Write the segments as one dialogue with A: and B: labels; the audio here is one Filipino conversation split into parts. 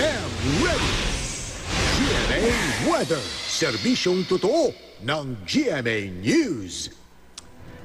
A: am ready. GMA Weather. Serbisyong totoo ng GMA News.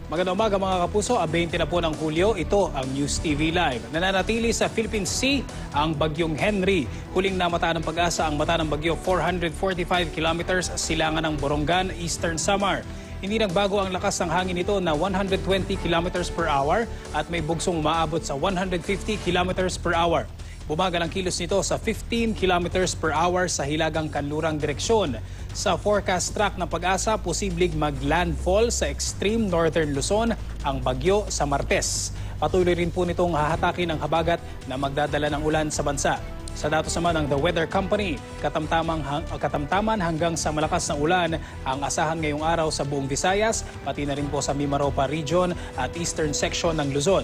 B: Magandang umaga mga kapuso, 20 na po ng Hulyo, ito ang News TV Live. Nananatili sa Philippine Sea ang bagyong Henry. Huling namata ng pag-asa ang mata ng bagyo 445 kilometers silangan ng Borongan, Eastern Samar. Hindi nagbago ang lakas ng hangin nito na 120 kilometers per hour at may bugsong umaabot sa 150 kilometers per hour. Bumagal ang kilos nito sa 15 kilometers per hour sa hilagang kanlurang direksyon. Sa forecast track ng pag-asa, posibleng mag-landfall sa extreme northern Luzon ang bagyo sa Martes. Patuloy rin po nitong hahatakin ang habagat na magdadala ng ulan sa bansa. Sa datos naman ng The Weather Company, katamtaman hanggang sa malakas na ulan ang asahan ngayong araw sa buong Visayas, pati na rin po sa Mimaropa Region at eastern section ng Luzon.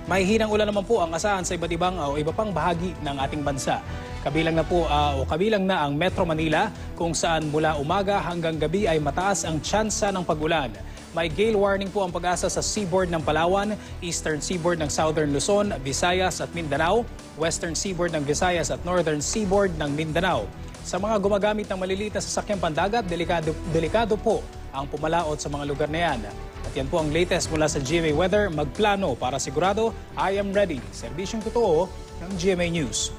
B: May hinang ulan naman po ang asahan sa iba't ibang o iba pang bahagi ng ating bansa. Kabilang na ang Metro Manila kung saan mula umaga hanggang gabi ay mataas ang tsansa ng pag-ulan. May gale warning po ang pag-asa sa seaboard ng Palawan, eastern seaboard ng Southern Luzon, Visayas at Mindanao, western seaboard ng Visayas at northern seaboard ng Mindanao. Sa mga gumagamit ng maliliit na sasakyang pandagat, delikado po ang pumalaot sa mga lugar na yan. At yan po ang latest mula sa GMA Weather. Magplano para sigurado, I am ready. Serbisyong totoo ng GMA News.